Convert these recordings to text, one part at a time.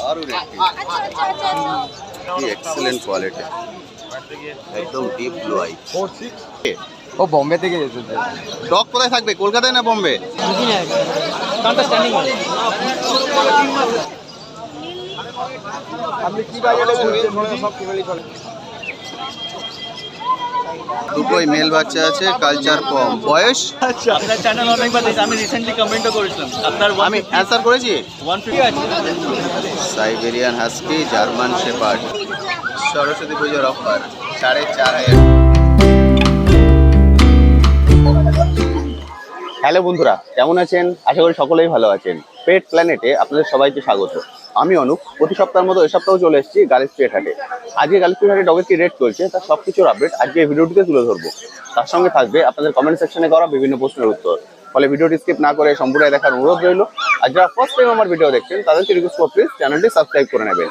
দারুণ কি excellent quality, একদম ডিপ ব্লু আই। ও বম্বে থেকে এসেছে। ডগ কোথায় থাকবে, কলকাতায় না বোম্বে? আপনি কি বাজারে ঘুরছেন? সব ফ্যামিলি করে। দুটোই মেল বাচ্চা আছে, কালচার কম, বয়স। আচ্ছা, আপনার চ্যানেল অনেকবার দেখি, আমি রিসেন্টলি কমেন্টও করেছিলাম। আপনার আমি অ্যান্সার করেছি। 150 আছে। Siberian husky, German shepherd, Saraswati পুজোর অফার 4,500। হ্যালো বন্ধুরা, কেমন আছেন? আশা করি সকলেই ভালো আছেন। পেট প্ল্যানেটে আপনাদের সবাইকে স্বাগত। আমি অনুপ। প্রতি সপ্তাহের মতো এই সপ্তাহেও চলে এসেছি গালিস পেট হাটে। আজকে গালিস পেট হাটে ডগের কি রেট চলছে তার সব কিছুর আপডেট আজকে এই ভিডিওটিতে তুলে ধরবো। তার সঙ্গে থাকবে আপনাদের কমেন্ট সেকশনে করা বিভিন্ন প্রশ্নের উত্তর। ফলে ভিডিওটি স্কিপ না করে সম্পূর্ণ দেখার অনুরোধ রইল। আর যারা ফার্স্ট টাইম আমার ভিডিও দেখছেন তাদেরকে রিকোয়েস্ট করব, প্লিজ চ্যানেলটি সাবস্ক্রাইব করে নেবেন।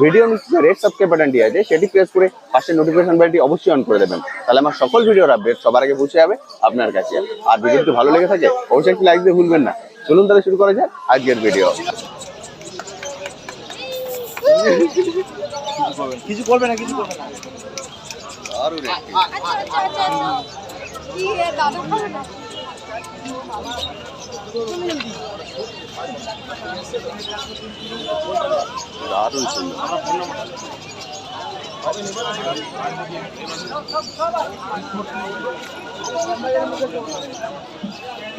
ভিডিও নিচে রেড সাবস্ক্রাইব বাটনটি আছে, সেটি প্রেস করে পাশে নোটিফিকেশন বেলটি অবশ্যই অন করে দেবেন। তাহলে আমার সকল ভিডিওর আপডেট সবার আগে পৌঁছে যাবে আপনার কাছে। আর ভিডিওটি ভালো লেগে থাকে অবশ্যই একটি লাইক দিয়ে ভুলবেন না। চলুন তাহলে শুরু করা যাক আজকের ভিডিও। কিছু করবে না, কিছু করবে না। দারুণ সুন্দর।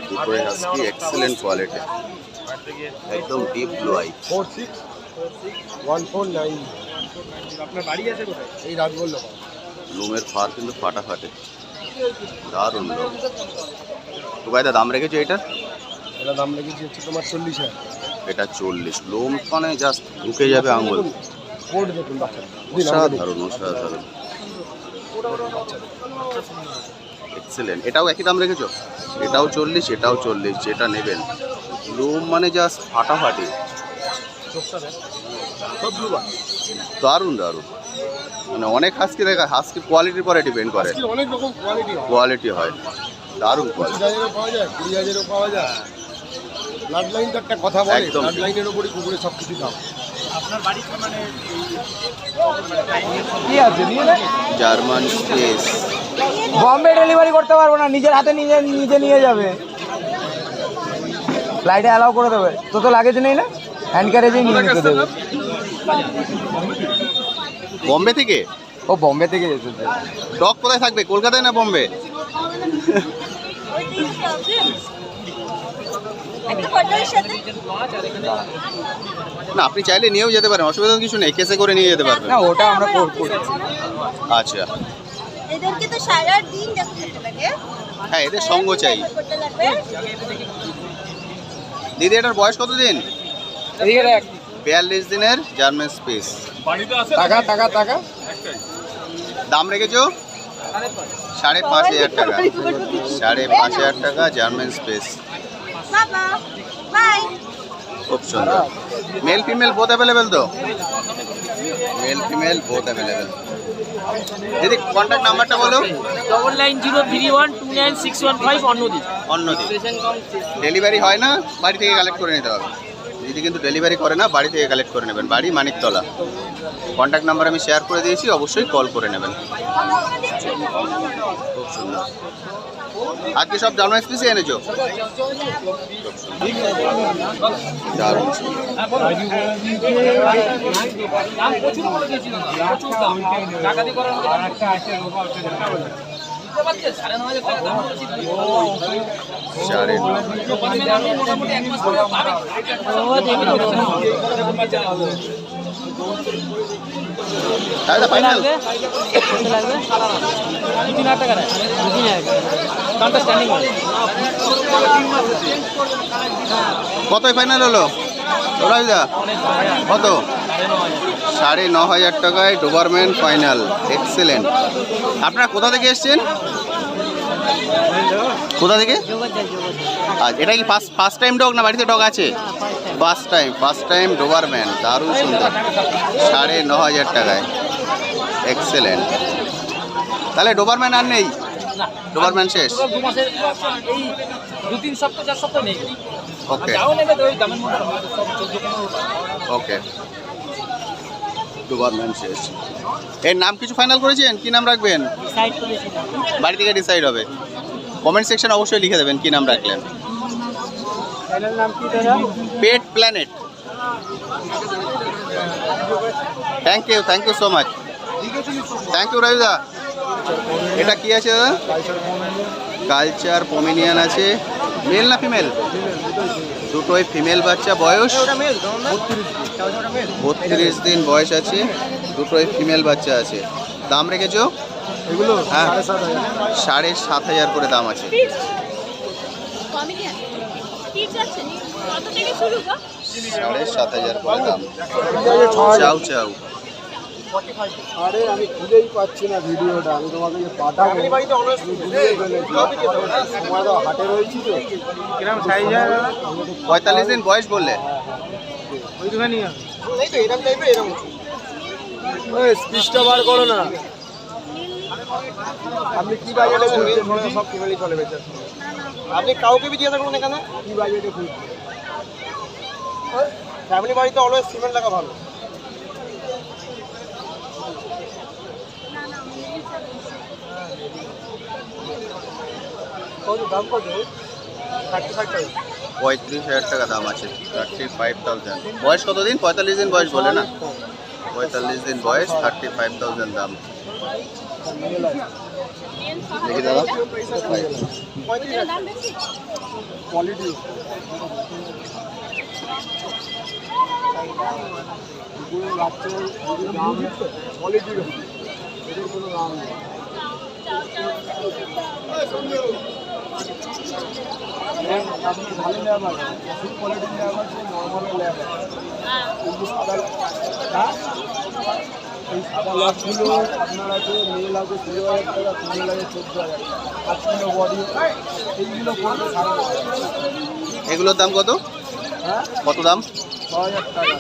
দুটোই হাস্কি, এক্সেলেন্ট কোয়ালিটি, একদম ডিপ ব্লু আই। 461449। আপনার বাড়ি আছে কোথায়? এই রাজগোল লোক। লোমের ফার কিন্তু ফাটাফাটে, দারুণ লোম। তো ভাইদা দাম রেখেছো এটার? এটা দাম লেগেছে হচ্ছে তোমার 40,000। এটা 40। লোম মানে জাস্ট ঢুকে যাবে আঙুল। কোড দেখুন বাচ্চা। অসাধারণ অসাধারণ, এক্সেলেন্ট। এটাও একই দাম রেখেছো? এটাও 40, এটাও 40। যেটা নেবেন, লোম মানে জাস্ট ফাটাফাটি, দারুণ দারুণ। মানে অনেক হাস্কি দেখা, হাস্কি কোয়ালিটির পরে ডিপেন্ড করে, অনেক রকম কোয়ালিটি হয়, দারুণ কোয়ালিটি। 20,000 পাওয়া যায়, 20,000 পাওয়া যায়। ব্লাড লাইন তো একটা কথা বলে, একদম। ব্লাড লাইনের উপরই কুকুরে সব কিছু দাম। আপনার বাড়ি মানে কি আছে নিয়ে নে। জার্মান স্পেস, বম্বে ডেলিভারি করতে পারবো না, নিজের হাতে নিজে নিয়ে যাবে। ফ্লাইটে অ্যালাউ করে দেবে। তো লাগেজ নেই না, হ্যান্ড ক্যারেজেই নিয়ে নিতে দেবে। বম্বে থেকে? ও বম্বে থেকে এসেছে। ডগ কোথায় থাকবে, কলকাতায় না বোম্বে? না, আপনি চাইলে নিয়েও যেতে পারেন, অসুবিধা কিছু নেই, কেসে করে নিয়ে যেতে পারবেন। না, ওটা আমরা করছি। আচ্ছা, এদেরকে তো সারা দিন দেখতে লাগে। হ্যাঁ, এদের সঙ্গ চাই। দিদি এটার বয়স কত দিন? 42 দিনের জার্মান স্পেস। টাকা টাকা টাকা দাম রেখেছো 5,500 টাকা। 5,500 টাকা জার্মান স্পেস, বাবা বাই। খুব সুন্দর। মেল ফিমেল বোথ অ্যাভেলেবেল তো? Male female both available. দিদি কন্ট্যাক্ট নাম্বারটা বলো। 9903129615 অন্যদিন। অন্যদিন ডেলিভারি হয় না, বাড়ি থেকে কালেক্ট করে নিতে হবে। দিদি কিন্তু ডেলিভারি করে না, বাড়ি থেকে কালেক্ট করে নেবেন। বাড়ি মানিকতলা। কন্ট্যাক্ট নাম্বার আমি শেয়ার করে দিয়েছি, অবশ্যই কল করে নেবেন। খুব সুন্দর। আজকে সব জার্মান স্পেসই এনেছো? দারুণ সুন্দর। দাম প্রচুর করে দিয়েছিলাম, প্রচুর দাম। টাকা দিয়ে করার মতো একটা আছে। মোটামুটি 1 মাস ধরে পাবে। ফাইনাল কতই ফাইনাল হলো? কত? 9,500 টাকায় ডোবারম্যান ফাইনাল, এক্সেলেন্ট। আপনারা কোথা থেকে এসছেন? কোথা থেকে? আচ্ছা, এটা কি ফার্স্ট টাইম ডগ না বাড়িতে ডগ আছে? ফার্স্ট টাইম ডোবারম্যান, দারুণ সুন্দর। 9,500 টাকায়, এক্সেলেন্ট। তাহলে ডোবারম্যান আর নেই? ডোবারম্যান শেষ? 2 মাসের এই 2-3 সপ্তাহ 4 সপ্তাহ নেই। ওকে যাও নেবে তো ওই দামের মধ্যে সব 14-15। ওকে, ডোবারম্যান শেষ। এর নাম কিছু ফাইনাল করেছেন? কি নাম রাখবেন? বাড়ি থেকে ডিসাইড হবে। কমেন্ট সেকশন অবশ্যই লিখে দেবেন কি নাম রাখলেন। Pet planet. Thank you so much. Thank you রবিদা। এটা কি আছে দাদা? কালচার পমিনিয়ান আছে। মেল না ফিমেল? দুটোই ফিমেল বাচ্চা। বয়স 32 দিন বয়স আছে। দুটোই ফিমেল বাচ্চা আছে। দাম রেখেছো? এগুলো হ্যাঁ 7,500 7,500 করে দাম আছে। কমেডিয়ান ঠিক আছে কত থেকে শুরু গো 7,500 করে দাম। চাও চাও। আরে আমি খুঁজেই পাচ্ছি না ভিডিওটা, আমি তোমাকে যে পাঠাবো আমি ভুলে ফেলেছি। সময় তো হাটে রয়েছি তো। কিরম সাইজ হয়? 45 দিন বয়স বললে? ওইখানে এই তো এরকম টাইপের এরকম। ওই স্পিচটা বার করো না। আপনি কি বাজেটে খুঁজছেন? সব ফ্যামিলি চলে বেঁচে। আপনি কাউকে জিজ্ঞাসা করুন এখানে কি বাজেটে খুঁজছেন। ফ্যামিলি বাড়িতে অলওয়েজ সিমেন্ট লাগা ভালো। কত দাম কত? 35,000 টাকা দাম আছে। 35,000। বয়স কতদিন? 45 দিন বয়স বলে না? 45 দিন বয়স, 35,000 দাম। দেখি দাদা। দাম বেশি কোয়ালিটি বাচ্চার দাম কোয়ালিটির এদের কোনো দাম নেই। আপনি ভালো লেবার খুব কোয়ালিটির লেবার আছে, নর্মাল লেবার কিন্তু সাদা হ্যাঁ এই সাদা ল্যাবগুলো আপনার আছে মেল আছে 16,000 টাকা, ফিমেল আছে 14,000 টাকা। 5 কিলো বডি এইগুলো পড়বে 5,500। এগুলোর দাম কত? হ্যাঁ কত দাম? 6,000 টাকা,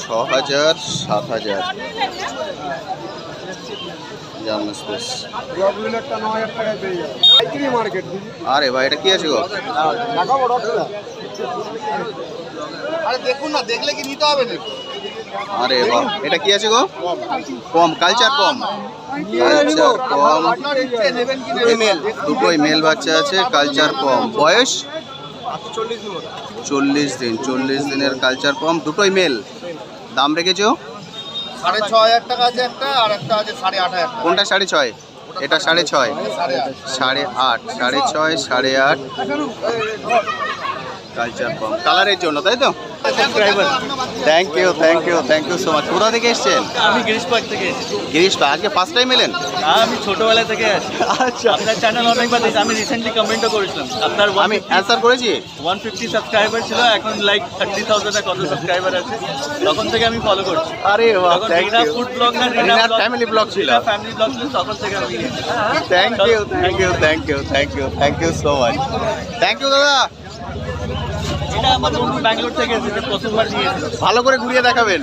6,000 7,000। German space. জব হুইলারটা 9,000 টাকায় পেয়ে যাবে। পাইকারি মার্কেট বুঝলি। আরে ভাই এটা কি আছে গো? দেখাবো ডক্টর। আরে দেখুন না, দেখলে কি নিতে হবে না? আরে বাহ, এটা কি আছে গো? কম, কালচার কম। কালচার কম। ফিমেল দুটোই মেল বাচ্চা আছে, কালচার কম। বয়স 40 দিন। 40 দিনের কালচার কম, দুটোই মেল। দাম রেখেছো? 6,500 টাকা আছে একটা, আর একটা আছে 8,500 টাকা। কোনটা 6.5? এটা 6.5। 8.5, 6.5, 8.5। কালচার কম, কালারের জন্য তাই তো? Thank you so much. কোথা থেকে এসছেন? আমি গিরিশ পার্ক থেকে এসেছি। গিরিশ পা, আজকে ফার্স্ট টাইম এলেন? আমি ছোটবেলা থেকে আছি। আচ্ছা, আপনার চ্যানেল অনেকবার দেখি, আমি রিসেন্টলি কমেন্টও করেছিলাম। আপনার আমি অ্যান্সার করেছি। 150 সাবস্ক্রাইবার ছিল, এখন লাইক 30,000 কত সাবস্ক্রাইবার আছে। তখন থেকে আমি ফলো করছি। আরে বাহ, তখন thank Rina you. Food blog না রিনার ফ্যামিলি ব্লগ ছিল। ফ্যামিলি ব্লগ ছিল, তখন থেকে আমি thank you so much. Thank you দাদা। এটা আমার বন্ধু ব্যাঙ্গালোর থেকে এসেছে, প্রথমবার নিয়ে এসেছে। ভালো করে ঘুরিয়ে দেখাবেন।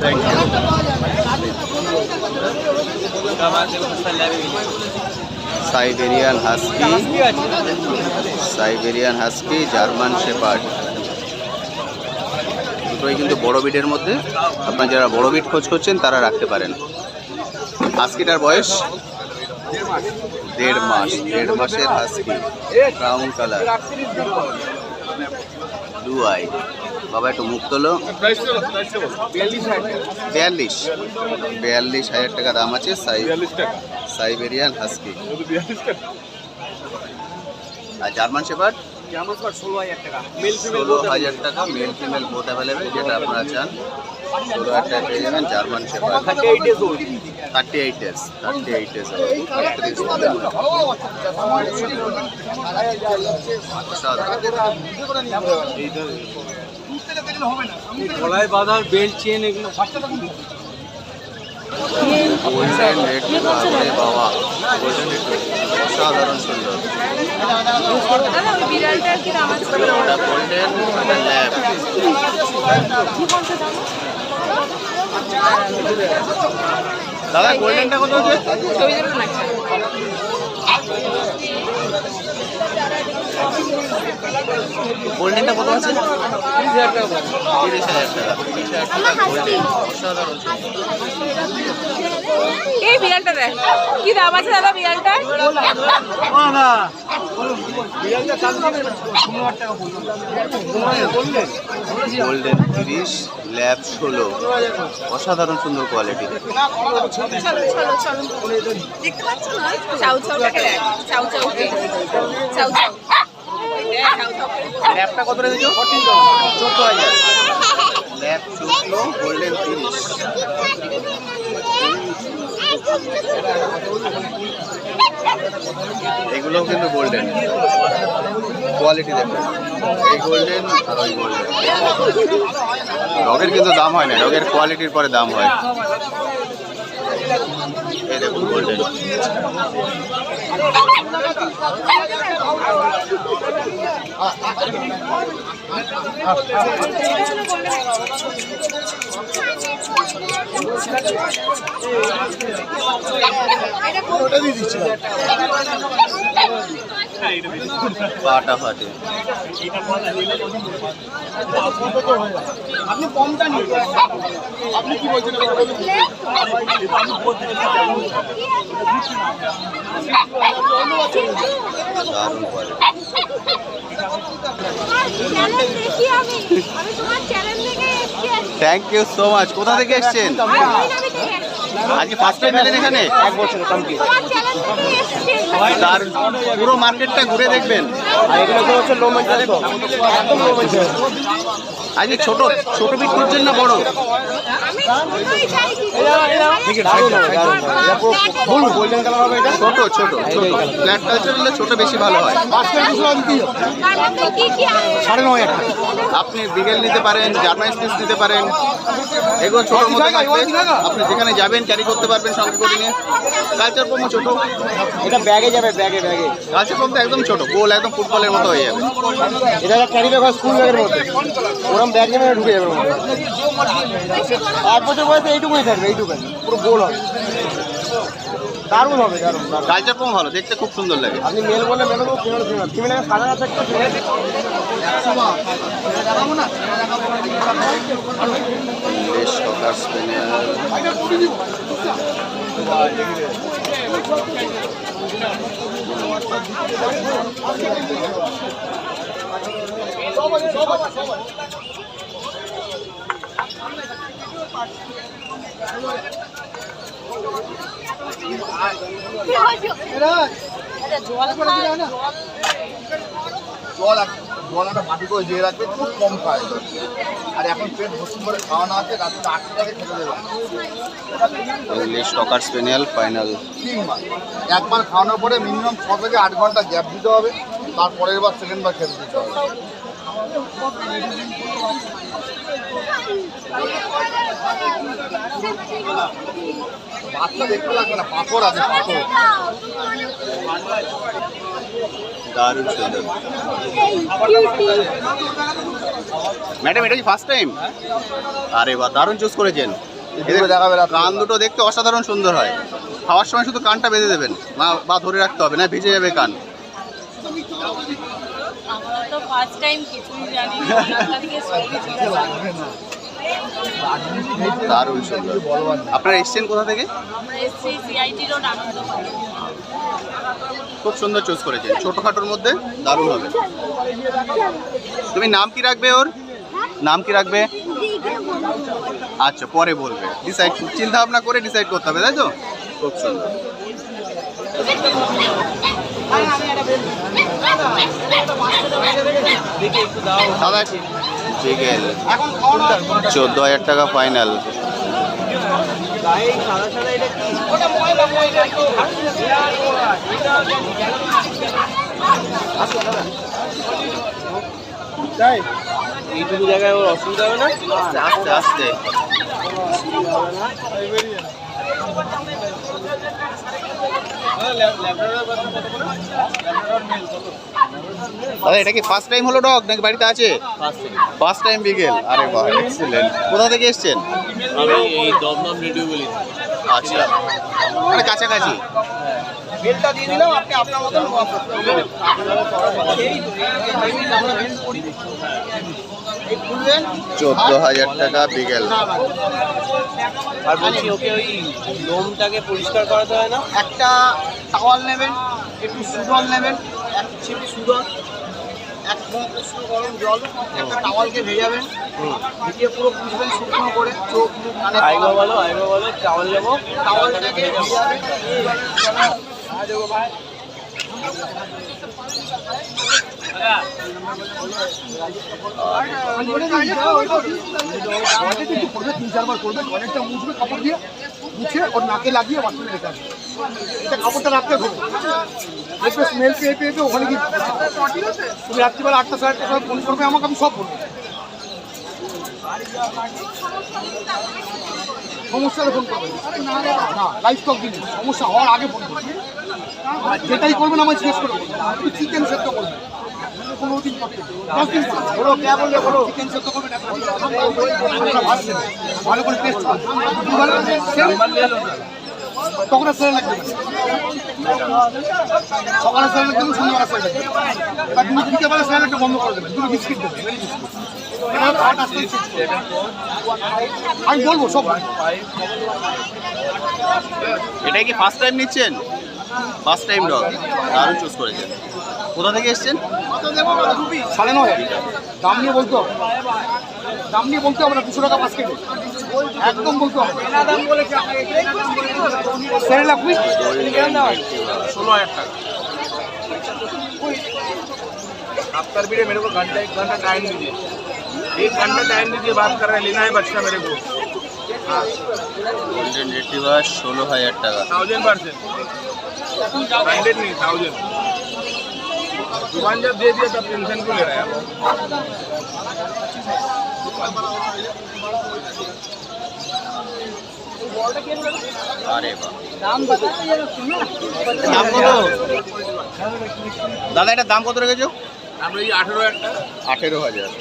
Thank you. Siberian husky, German shepherd. দুটোই কিন্তু বড় বিটের মধ্যে। আপনারা যারা বড় বিট খোঁজ করছেন তারা রাখতে পারেন। হাস্কিটার বয়স 1.5 মাস। 1.5 মাসের husky, brown colour, blue eye. বাবা একটু মুখ তোলো। 42,000 টাকা দাম আছে। Siberian husky. আর জার্মান শেপার্ড 16,000 টাকা। 16,000 টাকা। মেল ফিমেল বোথ অ্যাভেলেবেল, যেটা আপনারা চান 16,000 টাকা পেয়ে যাবেন। German shepherd 38 days. 38 days. 38 days. গলায় বাঁধার বেল্ট চেন এগুলো গোল্ডেন রেড বাবা, গোল্ডেন রেড অসাধারণ সুন্দর। বিড়ালটার কি দাম আছে এটা গোল্ডেন ল্যাব। দাদা গোল্ডেনটা কত আছে? গোল্ডেনটা কত আছে? 30,000 টাকা। 30,000 টাকা। 30,000 টাকা গোল্ডেন। অসাধারণ সুন্দর। এই বিড়ালটা দেখ কি দাম আছে দাদা বিড়ালটার? Golden 30, lab 16। অসাধারণ সুন্দর কোয়ালিটি। চলো চলো দেখতে পাচ্ছ না চাউ চাউটাকে দেখ চাউ চাউ চাউ চাউ ল্যাবটা কত রেখেছো? 14,000। Lab 14, golden 30। এগুলোও কিন্তু গোল্ডেন। কোয়ালিটি দেখুন, এই গোল্ডেন আর ওই গোল্ডেন। ডগের কিন্তু দাম হয় না, ডগের কোয়ালিটির পরে দাম হয়। এই দেখুন গোল্ডেন। পাটা ফাটে। আপনি কমটা নিন, আপনি কি বলছেন? দারুণ কোয়ালিটি। চ্যানেল দেখি আমি তোমার চ্যানেল দেখে এসেছি থ্যাংক ইউ সো মাচ। কোথা থেকে এসছেন? আজকে ফার্স্ট টাইম এলেন এখানে? এক বছর কমপ্লিট। তোমার চ্যানেল দেখে এসেছি তার পুরো মার্কেটটা ঘুরে দেখবেন। আর এগুলো তো হচ্ছে লো মেন্টেন্স, একদম লো মেন্টেন্স। আজকে ছোট ছোট বিট করছেন না বড়? আমি ছোটই চাইছি ফুল গোল্ডেন কালার হবে এটা। ছোট ছোট ছোট ফ্ল্যাট কালচার হলে ছোট বেশি ভালো হয়। তার মধ্যে কি কি আছে? 9,500 টাকা। আপনি বিগেল নিতে পারেন, জার্মান স্পিচ নিতে পারেন। এগুলো ছোটোর মধ্যে থাকবে, আপনি যেখানে যাবেন ক্যারি করতে পারবেন সঙ্গে করে নিয়ে। কালচার পমও ছোট, এটা ব্যাগে যাবে, ব্যাগে ব্যাগে। কালচার পম তো একদম ছোট, গোল একদম ফুটবলের মতো হয়ে যাবে। এটা ক্যারি ব্যাগ হয় স্কুল ব্যাগের মধ্যে, ওরকম ব্যাগ নেবে ঢুকে যাবে ওর মধ্যে। 1 বছর বয়সে এইটুকুই থাকবে, এইটুকুই পুরো গোল হবে। দারুণ হবে, দারুণ দারুণ। কালচার পম ভালো, দেখতে খুব সুন্দর লাগে। আপনি মেল বললে মেল দেবো, ফিমেল ফিমেল ফিমেল সাদা না থাকতে বেশ সকার স্পেনিয়াল। জল একটা মাটি করে দিয়ে রাখবে, খুব কম খায়। আর এখন পেট ভর্তি করে খাওয়ানো আছে, রাত্রে 8টাকে খেতে দেবে। ইংলিশ সকার স্পেনিয়াল ফাইনাল। 3 মাস, একবার খাওয়ানোর পরে মিনিমাম 6 থেকে 8 ঘন্টা গ্যাপ দিতে হবে, তারপরের বার সেকেন্ড বার খেতে দিতে হবে। বাচ্চা দেখতে লাগবে না, পাথর আছে, পাথর। দারুণ সুন্দর। ম্যাডাম এটা কি ফার্স্ট টাইম? আরে বাহ, দারুণ চুজ করেছেন। এদের দেখাবে রাত্রে। কান দুটো দেখতে অসাধারণ সুন্দর হয়। খাওয়ার সময় শুধু কানটা বেঁধে দেবেন বা ধরে রাখতে হবে, না ভিজে যাবে কান। আমরা তো ফার্স্ট টাইম কিছুই জানি না কোথা থেকে সবই চলে দারুণ সুন্দর। আপনারা এসছেন কোথা থেকে? আমরা এসছি সিআইটি রোড আনন্দবাড়ি। খুব সুন্দর চুজ করেছেন, ছোটখাটোর মধ্যে দারুণ হবে। তুমি নাম কি রাখবে ওর? নাম কি রাখবে? আচ্ছা পরে বলবে, ডিসাইড চিন্তা ভাবনা করে ডিসাইড করতে হবে, তাই তো? খুব সুন্দর। দাদা বিকেল 14,000 টাকা ফাইনাল। এইটুকু জায়গায় ওর অসুবিধা হবে না। আস্তে আস্তে দাদা এটা কি ফার্স্ট টাইম হলো ডগ নাকি বাড়িতে আছে? First time beagle. আরে বাহ, এক্সিলেন্ট। কোথা থেকে এসেছেন? আমি এই দমদম রেডিও বলি। আচ্ছা, মানে কাছাকাছি। বেলটা দিয়ে দিলাম, আপনি আপনার মতন ওয়াক করবেন। 14,000 টাকা বিগেল। আর বলছি ওকে ওই লোমটাকে পরিষ্কার করাতে হয় না? একটা টাওয়াল নেবেন, একটু সুদল নেবেন, এক ছিপি সুদল, এক মগ উষ্ণ গরম জল, একটা টাওয়ালকে ভেজাবেন, ভিজিয়ে পুরো পুষবেন শুকনো করে, চোখ মুখ কানে আইগো বলো চাওয়াল নেবো। টাওয়ালটাকে ভেজাবেন। তিন চারবার করবেন, অনেকটা মুছবে কাপড় দিয়ে, মুছে ওর নাকে লাগিয়ে বাথরুমে রেখে আসবে। এটা কাপড়টা রাখতে হবে, দেখবে স্মেল পেয়ে পেয়ে পেয়ে ওখানে গিয়ে তুমি রাত্রিবেলা 8টা সাড়ে 8টার সময় ফোন করবে আমাকে, আমি সব বলবো। সমস্যা হলে ফোন করবেন না, লাইফ স্টক দিন, সমস্যা হওয়ার আগে ফোন করবেন। আর যেটাই করবেন আমায় জিজ্ঞেস করে করবেন। আপনি চিকেন সেদ্ধ করবেন 15 দিন পর, 10 দিন পর, বলো কে বললে বলো, চিকেন সেদ্ধ করবেন, ভালো করে টেস্ট করবেন, তখন আর সেরে লাগবে, সকালে সেরে লাগবে, সন্ধ্যাবেলা সেরে লাগবে, এবার তুমি বিকেলবেলা সেরে লাগবে বন্ধ করে দেবেন, দুটো বিস্কিট দেবেন, আমি বলবো সব। এটা কি ফার্স্ট টাইম নিচ্ছেন? ফার্স্ট টাইম ডগ, দারুণ চুজ করেছেন। কোথা থেকে এসেছেন? 9.5 দাম নিয়ে বলতে হবে, দাম নিয়ে বলতে হবে না, 200 টাকা 5 কেজি একদম বলতে হবে। সেরে লাগবে 16,000 টাকা। आफ्टर वीडियो मेरे को घंटा 1 घंटा टाइम दीजिए, 1 घंटा टाइम दीजिए, बात कर रहे हैं, लेना है बच्चा मेरे को। গোল্ডেন রিট্রিভার 16,000 টাকা। 1000%, 100 नहीं 1000। दुकान जब दे दिया तब टेंशन क्यों ले रहा है आप? আরে বাহ, দাম কত দাদা? এটার দাম কত রেখেছো? আমরা এই 18,000 টাকা। 18,000।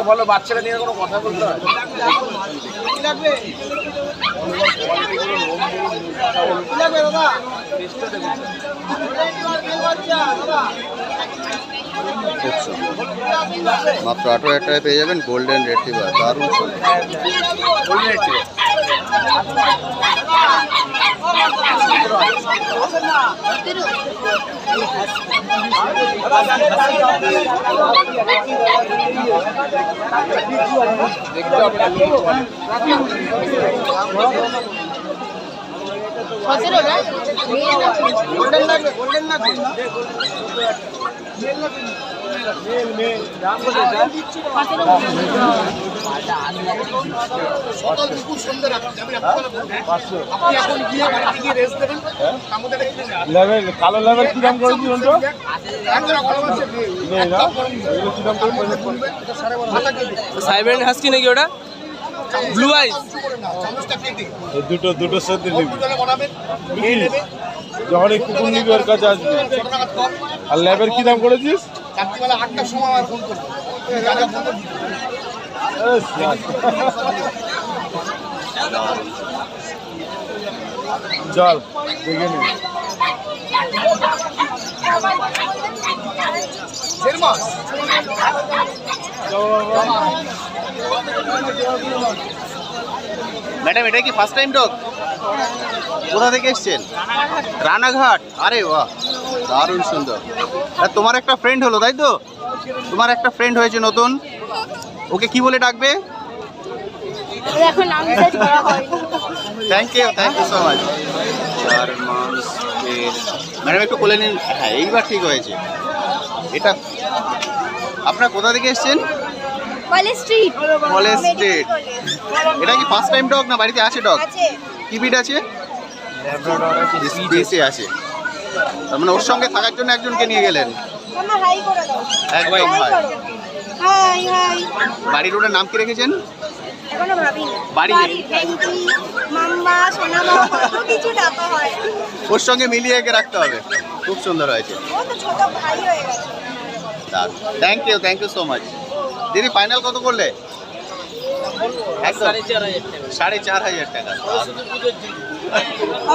বলো বাচ্চারা নিয়ে কোনো কথা বলতে হয়? মাত্র 18,000 টাকায় পেয়ে যাবেন গোল্ডেন রিট্রিভার, দারুণ সুন্দর। গোল্ডেন লাগবে, গোল্ডেন লাগবে, সকাল দুপুর সন্ধ্যা রাখতে যাবেন, আপনি এখন গিয়ে বাড়িতে গিয়ে রেস্ট দেবেন। লেভেল কালো লেভেল কি দাম করে দিবেন তো? সাইবেরিয়ান হাস্কি নাকি ওটা? ব্লু আইস এই দুটো সাথে নিবি যখন এই কুকুর নিবি ওর কাছে আসবি। আর ল্যাবের কি দাম করেছিস? রাত্রিবেলা 8টার সময় আমার ফোন করবো, চল দেখে নি। ম্যাডাম এটা কি ফার্স্ট টাইম ডগ? কোথা থেকে এসছেন? রানাঘাট। আরে বাহ, দারুণ সুন্দর। আর তোমার একটা ফ্রেন্ড হলো তাই তো? তোমার একটা ফ্রেন্ড হয়েছে নতুন, ওকে কি বলে ডাকবে? এখন নাম ডিসাইড করা হয়নি। Thank you so much. Madam একটু কোলে নিন। হ্যাঁ এইবার ঠিক হয়েছে। এটা আপনারা কোথা থেকে এসছেন? College street. College street. এটা কি ফার্স্ট টাইম ডগ না বাড়িতে আছে ডগ? আছে। কি ব্রিড আছে? স্পেসে আছে। তার মানে ওর সঙ্গে থাকার জন্য একজনকে নিয়ে গেলেন। মামা হাই করে দাও। একদম হাই ভাই। করো। High high. বাড়ির ওটার নাম কি রেখেছেন? এখনো ভাবিনি। বাড়ি নেই। ভেঙ্কি, মাম্মা, সোনামা কত কিছু ডাকা হয়। ওর সঙ্গে মিলিয়ে একে রাখতে হবে। খুব সুন্দর হয়েছে। ও তো ছোট ভাই হয়ে গেছে। Thank you so much. দিদি ফাইনাল কত করলে? 4,500 টাকা।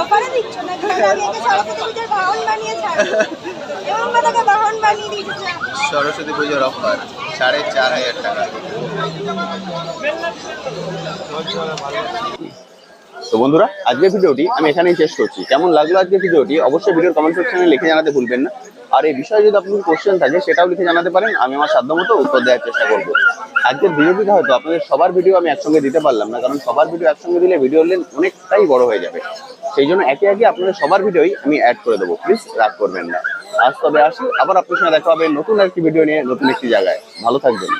অফারে দিচ্ছ না, কারণ আমি একে সরস্বতী পূজার বাহন বানিয়ে ছাড়বো। এবং তাকে বাহন বানিয়ে দিচ্ছি। সরস্বতী পুজোর অফার 4,500 টাকা। তো বন্ধুরা, আজকের ভিডিওটি আমি এখানেই শেষ করছি। কেমন লাগলো আজকের ভিডিওটি অবশ্যই ভিডিওর কমেন্ট সেকশনে লিখে জানাতে ভুলবেন না। আর এই বিষয়ে যদি আপনার কোশ্চেন থাকে সেটাও লিখে জানাতে পারেন, আমি আমার সাধ্যমতো উত্তর দেওয়ার চেষ্টা করবো। আজকের ভিডিওটিতে হয়তো আপনাদের সবার ভিডিও আমি একসঙ্গে দিতে পারলাম না, কারণ সবার ভিডিও একসঙ্গে দিলে ভিডিওর লেন্থ অনেকটাই বড় হয়ে যাবে। সেই জন্য একে একে আপনাদের সবার ভিডিওই আমি অ্যাড করে দেবো, প্লিজ রাগ করবেন না। আজ তবে আসি, আবার আপনার সঙ্গে দেখা হবে নতুন একটি ভিডিও নিয়ে, নতুন একটি জায়গায়। ভালো থাকবেন।